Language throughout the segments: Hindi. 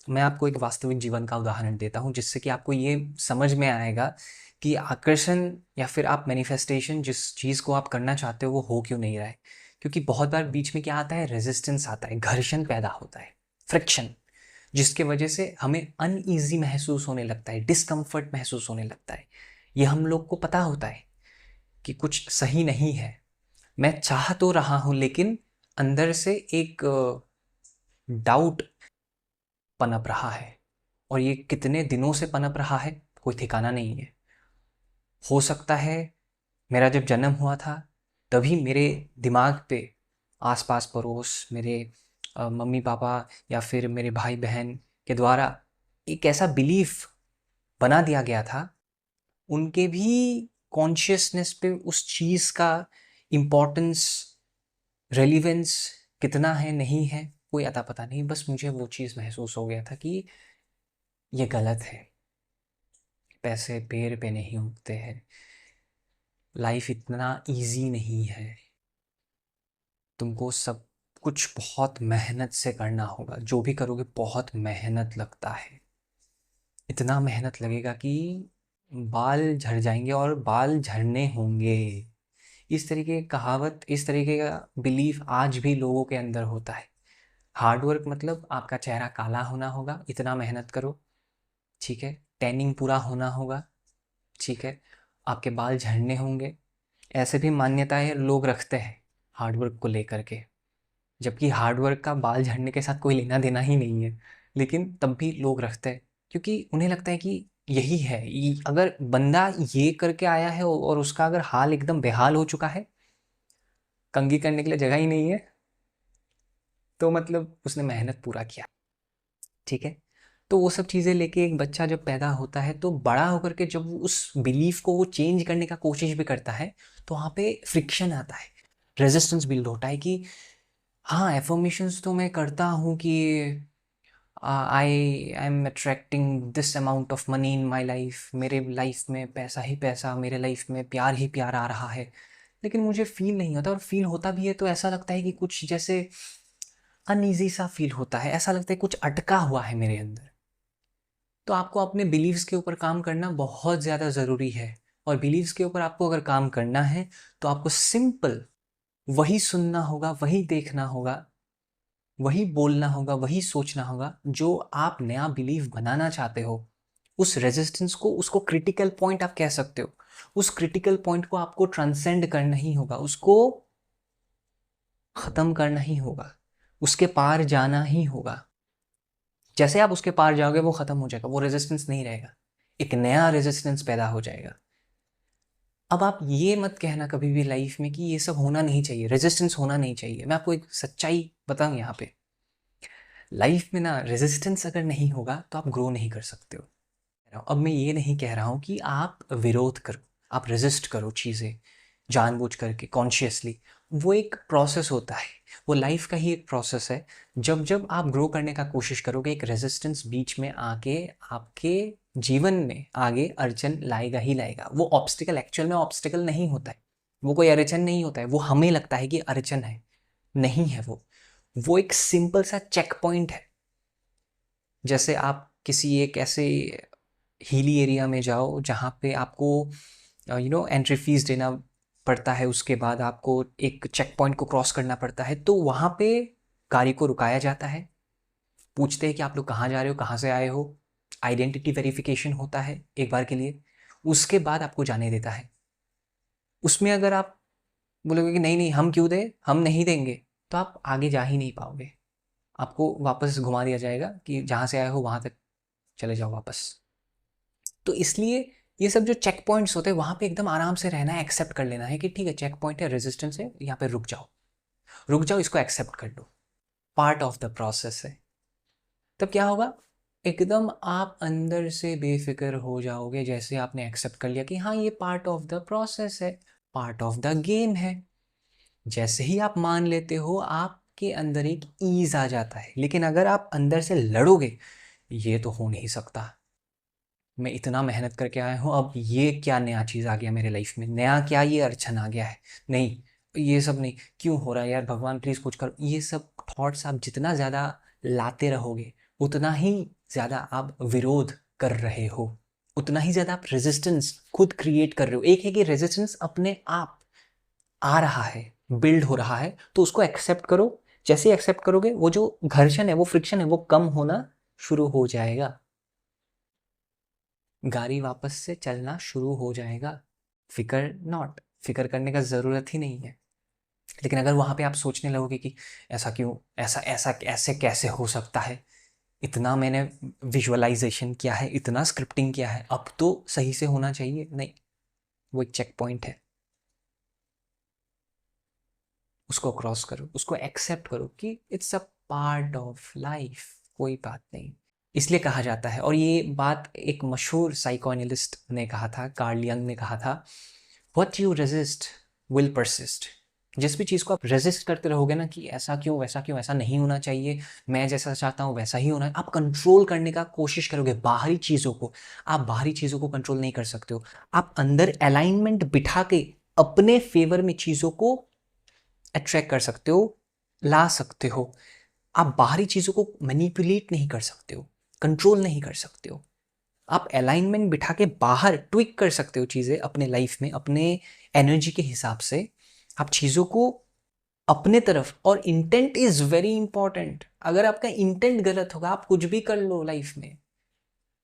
मैं आपको एक वास्तविक जीवन का उदाहरण देता हूँ जिससे कि आपको ये समझ में आएगा कि आकर्षण या फिर आप मैनिफेस्टेशन जिस चीज़ को आप करना चाहते हो वो हो क्यों नहीं रहा है। क्योंकि बहुत बार बीच में क्या आता है, रेजिस्टेंस आता है, घर्षण पैदा होता है, फ्रिक्शन, जिसके वजह से हमें अनईजी महसूस होने लगता है, डिस्कम्फर्ट महसूस होने लगता है। ये हम लोग को पता होता है कि कुछ सही नहीं है, मैं चाह तो रहा हूँ लेकिन अंदर से एक डाउट पनप रहा है, और ये कितने दिनों से पनप रहा है कोई ठिकाना नहीं है। हो सकता है मेरा जब जन्म हुआ था तभी मेरे दिमाग पे आसपास पड़ोस, मेरे मम्मी पापा या फिर मेरे भाई बहन के द्वारा एक ऐसा बिलीफ बना दिया गया था, उनके भी कॉन्शियसनेस पे उस चीज़ का इम्पोर्टेंस, रेलिवेंस कितना है नहीं है कोई अता पता नहीं। बस मुझे वो चीज़ महसूस हो गया था कि ये गलत है, पैसे पेड़ पे नहीं उगते हैं, लाइफ इतना इजी नहीं है, तुमको सब कुछ बहुत मेहनत से करना होगा, जो भी करोगे बहुत मेहनत लगता है, इतना मेहनत लगेगा कि बाल झड़ जाएंगे और बाल झड़ने होंगे। इस तरीके की कहावत, इस तरीके का बिलीफ आज भी लोगों के अंदर होता है। हार्ड वर्क मतलब आपका चेहरा काला होना होगा, इतना मेहनत करो, ठीक है, टैनिंग पूरा होना होगा, ठीक है, आपके बाल झड़ने होंगे। ऐसे भी मान्यताएं लोग रखते हैं हार्डवर्क को लेकर के, जबकि हार्डवर्क का बाल झड़ने के साथ कोई लेना देना ही नहीं है, लेकिन तब भी लोग रखते हैं क्योंकि उन्हें लगता है कि यही है। अगर बंदा ये करके आया है और उसका अगर हाल एकदम बेहाल हो चुका है, कंघी करने के लिए जगह ही नहीं है, तो मतलब उसने मेहनत पूरा किया, ठीक है। तो वो सब चीज़ें लेके एक बच्चा जब पैदा होता है तो बड़ा होकर के जब वो उस बिलीफ को वो चेंज करने का कोशिश भी करता है तो वहाँ पे फ्रिक्शन आता है, रेजिस्टेंस बिल्ड होता है कि हाँ, एफर्मेशंस तो मैं करता हूँ कि I am attracting this amount of money in my life, मेरे लाइफ में पैसा ही पैसा, मेरे लाइफ में प्यार ही प्यार आ रहा है, लेकिन मुझे फील नहीं होता, और फील होता भी है तो ऐसा लगता है कि कुछ जैसे अनईजी सा फील होता है, ऐसा लगता है कुछ अटका हुआ है मेरे अंदर। तो आपको अपने बिलीव्स के ऊपर काम करना बहुत ज़्यादा ज़रूरी है, और बिलीव्स के ऊपर आपको अगर काम करना है तो आपको सिंपल वही सुनना होगा, वही देखना होगा, वही बोलना होगा, वही सोचना होगा जो आप नया बिलीव बनाना चाहते हो। उस रेजिस्टेंस को, उसको क्रिटिकल पॉइंट आप कह सकते हो, उस क्रिटिकल पॉइंट को आपको ट्रांसेंड करना ही होगा, उसको ख़त्म करना ही होगा, उसके पार जाना ही होगा। जैसे आप उसके पार जाओगे वो ख़त्म हो जाएगा, वो रेजिस्टेंस नहीं रहेगा, एक नया रेजिस्टेंस पैदा हो जाएगा। अब आप ये मत कहना कभी भी लाइफ में कि ये सब होना नहीं चाहिए, रेजिस्टेंस होना नहीं चाहिए। मैं आपको एक सच्चाई बताऊं यहाँ पे, लाइफ में ना रेजिस्टेंस अगर नहीं होगा तो आप ग्रो नहीं कर सकते हो। अब मैं ये नहीं कह रहा हूँ कि आप विरोध करो, आप रेजिस्ट करो चीज़ें जानबूझ करके कॉन्शियसली, वो एक प्रोसेस होता है, वो लाइफ का ही एक प्रोसेस है। जब जब आप ग्रो करने का कोशिश करोगे एक रेजिस्टेंस बीच में आके आपके जीवन में आगे अड़चन लाएगा ही लाएगा। वो ऑब्स्टिकल एक्चुअल में ऑब्स्टिकल नहीं होता है, वो कोई अड़चन नहीं होता है, वो हमें लगता है कि अड़चन है, नहीं है वो एक सिंपल सा चेक पॉइंट है। जैसे आप किसी एक ऐसे हिली एरिया में जाओ जहाँ पे आपको एंट्री फीस देना पड़ता है, उसके बाद आपको एक चेक पॉइंट को क्रॉस करना पड़ता है, तो वहाँ पे गाड़ी को रुकाया जाता है, पूछते हैं कि आप लोग कहाँ जा रहे हो, कहाँ से आए हो, आइडेंटिटी वेरिफिकेशन होता है एक बार के लिए, उसके बाद आपको जाने देता है। उसमें अगर आप बोलोगे कि नहीं नहीं हम क्यों दें, हम नहीं देंगे, तो आप आगे जा ही नहीं पाओगे, आपको वापस घुमा दिया जाएगा कि जहाँ से आए हो वहाँ तक चले जाओ वापस। तो इसलिए ये सब जो चेक पॉइंट्स होते हैं वहाँ पे एकदम आराम से रहना है, एक्सेप्ट कर लेना है कि ठीक है चेक पॉइंट है, रेजिस्टेंस है, यहाँ पे रुक जाओ, रुक जाओ, इसको एक्सेप्ट कर लो, पार्ट ऑफ द प्रोसेस है। तब क्या होगा, एकदम आप अंदर से बेफिक्र हो जाओगे जैसे आपने एक्सेप्ट कर लिया कि हाँ ये पार्ट ऑफ द प्रोसेस है, पार्ट ऑफ द गेम है। जैसे ही आप मान लेते हो आपके अंदर एक ईज आ जाता है। लेकिन अगर आप अंदर से लड़ोगे, ये तो हो नहीं सकता, मैं इतना मेहनत करके आया हूँ, अब ये क्या नया चीज़ आ गया मेरे लाइफ में, नया क्या ये अड़चन आ गया है, नहीं ये सब नहीं, क्यों हो रहा है यार, भगवान प्लीज़ कुछ करो, ये सब थॉट्स आप जितना ज़्यादा लाते रहोगे उतना ही ज़्यादा आप विरोध कर रहे हो, उतना ही ज़्यादा आप रेजिस्टेंस खुद क्रिएट कर रहे हो। एक है कि रेजिस्टेंस अपने आप आ रहा है, बिल्ड हो रहा है, तो उसको एक्सेप्ट करो। जैसे ही एक्सेप्ट करोगे, वो जो घर्षण है, वो फ्रिक्शन है, वो कम होना शुरू हो जाएगा, गाड़ी वापस से चलना शुरू हो जाएगा। फिकर नॉट, फिकर करने का ज़रूरत ही नहीं है। लेकिन अगर वहाँ पे आप सोचने लगोगे कि ऐसा क्यों, ऐसा ऐसा ऐसे कैसे हो सकता है, इतना मैंने विजुअलाइजेशन किया है, इतना स्क्रिप्टिंग किया है, अब तो सही से होना चाहिए, नहीं, वो एक चेक पॉइंट है। उसको क्रॉस करो, उसको एक्सेप्ट करो कि it's a part of life, कोई बात नहीं। इसलिए कहा जाता है, और ये बात एक मशहूर साइकोएनालिस्ट ने कहा था, कार्ल यंग ने कहा था, what you resist will persist. जिस भी चीज़ को आप रेजिस्ट करते रहोगे ना कि ऐसा क्यों, वैसा क्यों, ऐसा नहीं होना चाहिए, मैं जैसा चाहता हूँ वैसा ही होना है, आप कंट्रोल करने का कोशिश करोगे बाहरी चीज़ों को। आप बाहरी चीज़ों को कंट्रोल नहीं कर सकते हो, आप अंदर अलाइनमेंट बिठा के अपने फेवर में चीज़ों को अट्रैक्ट कर सकते हो, ला सकते हो। आप बाहरी चीज़ों को मैनिपुलेट नहीं कर सकते हो, कंट्रोल नहीं कर सकते हो। आप अलाइनमेंट बिठा के बाहर ट्विक कर सकते हो चीज़ें अपने लाइफ में, अपने एनर्जी के हिसाब से आप चीज़ों को अपने तरफ। और इंटेंट इज़ वेरी इंपॉर्टेंट। अगर आपका इंटेंट गलत होगा, आप कुछ भी कर लो लाइफ में,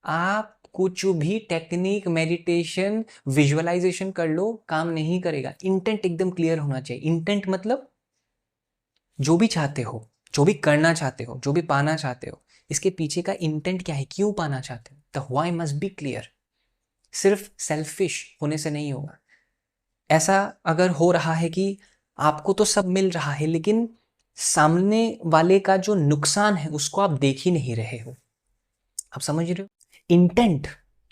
आप कुछ भी टेक्निक, मेडिटेशन, विजुअलाइजेशन कर लो, काम नहीं करेगा। इंटेंट एकदम क्लियर होना चाहिए। इंटेंट मतलब जो भी चाहते हो, जो भी करना चाहते हो, जो भी पाना चाहते हो, इसके पीछे का इंटेंट क्या है, क्यों पाना चाहते हो, the why must be clear. सिर्फ सेल्फिश होने से नहीं होगा। ऐसा अगर हो रहा है कि आपको तो सब मिल रहा है, लेकिन सामने वाले का जो नुकसान है उसको आप देख ही नहीं रहे हो। आप समझ रहे हो? इंटेंट,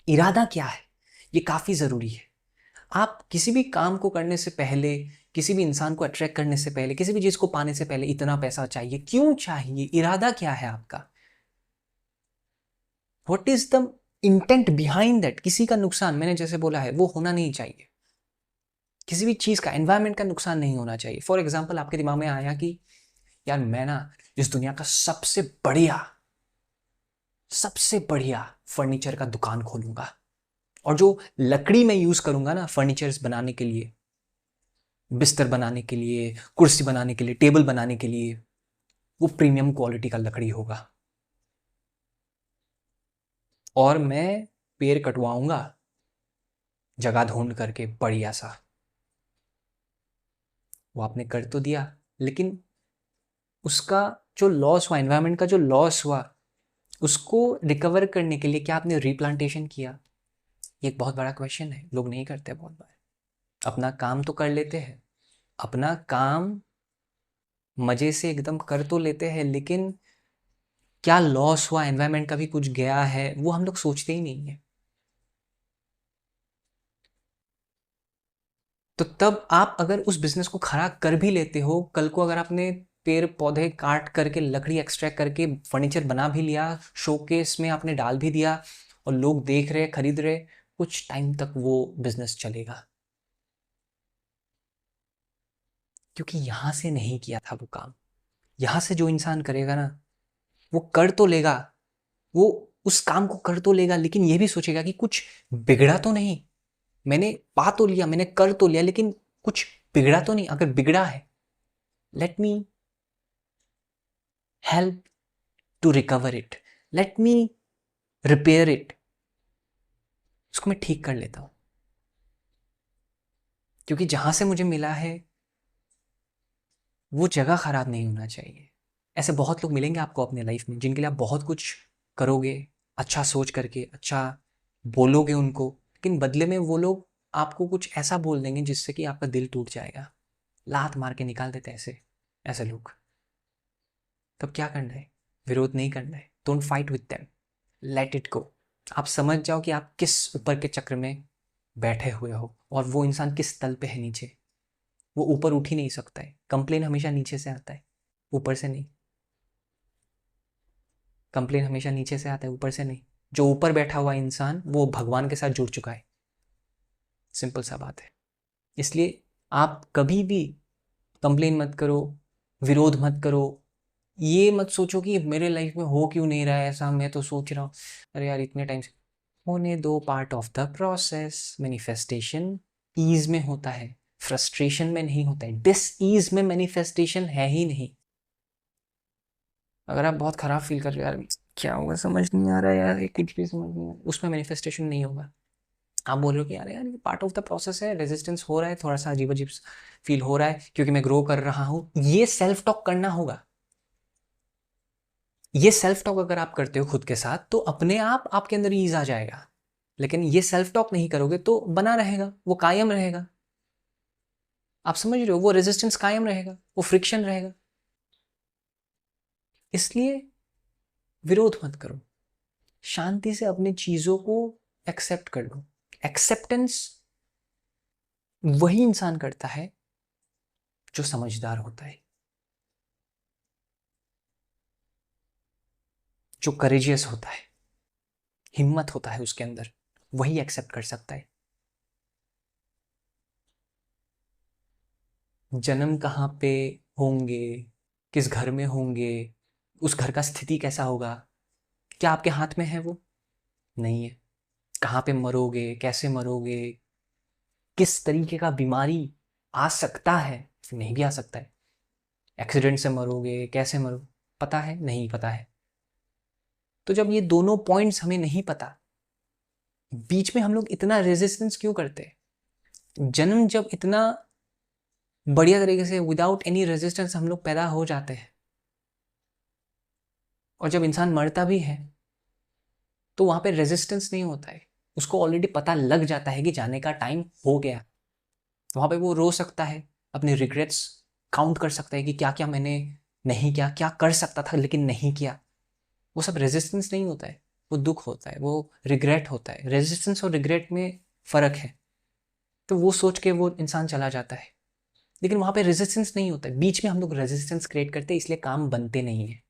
इरादा क्या है, ये काफ़ी ज़रूरी है। आप किसी भी काम को करने से पहले, किसी भी इंसान को अट्रैक्ट करने से पहले, किसी भी चीज़ को पाने से पहले, इतना पैसा चाहिए, क्यों चाहिए, इरादा क्या है आपका, what is the intent behind that. किसी का नुकसान, मैंने जैसे बोला है, वो होना नहीं चाहिए। किसी भी चीज़ का, एनवायरनमेंट का नुकसान नहीं होना चाहिए। फॉर एग्जाम्पल, आपके दिमाग में आया कि यार मैं ना इस दुनिया का सबसे बढ़िया फर्नीचर का दुकान खोलूंगा, और जो लकड़ी मैं यूज़ करूंगा ना फर्नीचर्स बनाने के लिए, बिस्तर बनाने के लिए, कुर्सी बनाने के लिए, टेबल बनाने के लिए, वो प्रीमियम क्वालिटी का लकड़ी होगा। और मैं पेड़ कटवाऊंगा जगह ढूंढ करके बढ़िया सा। वो आपने कर तो दिया, लेकिन उसका जो लॉस हुआ, एनवायरनमेंट का जो लॉस हुआ, उसको रिकवर करने के लिए क्या आपने रिप्लांटेशन किया? ये एक बहुत बड़ा क्वेश्चन है, लोग नहीं करते बहुत बार। अपना काम तो कर लेते हैं, अपना काम मज़े से एकदम कर तो लेते हैं, लेकिन क्या लॉस हुआ, एनवायरनमेंट का भी कुछ गया है, वो हम लोग सोचते ही नहीं है। तो तब आप अगर उस बिजनेस को खड़ा कर भी लेते हो, कल को अगर आपने पेड़ पौधे काट करके, लकड़ी एक्सट्रैक्ट करके फर्नीचर बना भी लिया, शोकेस में आपने डाल भी दिया, और लोग देख रहे, खरीद रहे, कुछ टाइम तक वो बिजनेस चलेगा, क्योंकि यहाँ से नहीं किया था वो काम। यहाँ से जो इंसान करेगा ना, वो कर तो लेगा, वो उस काम को कर तो लेगा, लेकिन ये भी सोचेगा कि कुछ बिगड़ा तो नहीं, मैंने पा तो लिया, मैंने कर तो लिया, लेकिन कुछ बिगड़ा तो नहीं। अगर बिगड़ा है, let me help to recover it, let me repair it, उसको मैं ठीक कर लेता हूँ। क्योंकि जहाँ से मुझे मिला है वो जगह ख़राब नहीं होना चाहिए। ऐसे बहुत लोग मिलेंगे आपको अपने लाइफ में, जिनके लिए आप बहुत कुछ करोगे, अच्छा सोच करके, अच्छा बोलोगे उनको, लेकिन बदले में वो लोग आपको कुछ ऐसा बोल देंगे जिससे कि आपका दिल टूट जाएगा, लात मार के निकाल देते ऐसे ऐसे लोग। तब क्या करना है? विरोध नहीं करना है। Don't fight with them, let it go. आप समझ जाओ कि आप किस ऊपर के चक्र में बैठे हुए हो, और वो इंसान किस तल पे है नीचे। वो ऊपर उठ ही नहीं सकता है। कंप्लेन हमेशा नीचे से आता है, ऊपर से नहीं। कंप्लेन हमेशा नीचे से आता है, ऊपर से नहीं। जो ऊपर बैठा हुआ इंसान, वो भगवान के साथ जुड़ चुका है। सिंपल सा बात है। इसलिए आप कभी भी कंप्लेन मत करो, विरोध मत करो, ये मत सोचो कि मेरे लाइफ में हो क्यों नहीं रहा है ऐसा, मैं तो सोच रहा हूँ अरे यार इतने टाइम से। होने दो, part of the process. Manifestation ease में होता है, फ्रस्ट्रेशन में नहीं होता है। डिस ईज में मैनिफेस्टेशन है ही नहीं। अगर आप बहुत खराब फील कर रहे हो यार क्या होगा समझ नहीं आ रहा है यार, ये कुछ भी समझ नहीं आ रहा, उसमें मैनिफेस्टेशन नहीं होगा। आप बोल रहे हो कि यार यार ये पार्ट ऑफ द प्रोसेस है, रेजिस्टेंस हो रहा है, थोड़ा सा अजीब अजीब फील हो रहा है क्योंकि मैं ग्रो कर रहा हूँ, ये सेल्फ टॉक करना होगा। ये सेल्फ टॉक अगर आप करते हो खुद के साथ तो अपने आप आपके अंदर ईज आ जाएगा। लेकिन ये सेल्फ टॉक नहीं करोगे तो बना रहेगा, वो कायम रहेगा। आप समझ रहे हो, वो रेजिस्टेंस कायम रहेगा, वो फ्रिक्शन रहेगा। इसलिए विरोध मत करो, शांति से अपनी चीजों को एक्सेप्ट कर लो। एक्सेप्टेंस वही इंसान करता है जो समझदार होता है, जो करेजियस होता है, हिम्मत होता है उसके अंदर, वही एक्सेप्ट कर सकता है। जन्म कहाँ पे होंगे, किस घर में होंगे, उस घर का स्थिति कैसा होगा, क्या आपके हाथ में है? वो नहीं है। कहाँ पे मरोगे, कैसे मरोगे, किस तरीके का बीमारी आ सकता है, नहीं भी आ सकता है। एक्सीडेंट से मरोगे, कैसे मरो, पता है? नहीं पता है। तो जब ये दोनों पॉइंट्स हमें नहीं पता, बीच में हम लोग इतना रेजिस्टेंस क्यों करते हैं? जन्म जब इतना बढ़िया तरीके से विदाउट एनी रेजिस्टेंस हम लोग पैदा हो जाते हैं, और जब इंसान मरता भी है तो वहां पे रेजिस्टेंस नहीं होता है। उसको ऑलरेडी पता लग जाता है कि जाने का टाइम हो गया। वहां पे वो रो सकता है, अपने रिग्रेट्स काउंट कर सकता है कि क्या क्या मैंने नहीं किया, क्या कर सकता था लेकिन नहीं किया। वो सब रेजिस्टेंस नहीं होता है, वो दुख होता है, वो रिग्रेट होता है। रेजिस्टेंस और रिग्रेट में फ़र्क है। तो वो सोच के वो इंसान चला जाता है, लेकिन वहाँ पे रेजिस्टेंस नहीं होता है। बीच में हम लोग रेजिस्टेंस क्रिएट करते हैं, इसलिए काम बनते नहीं है।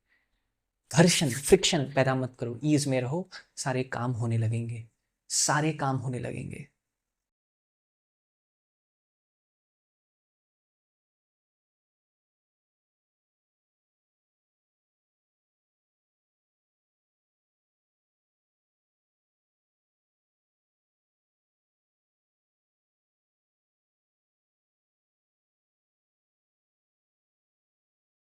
घर्षण, फ्रिक्शन पैदा मत करो, ईज में रहो, सारे काम होने लगेंगे, सारे काम होने लगेंगे।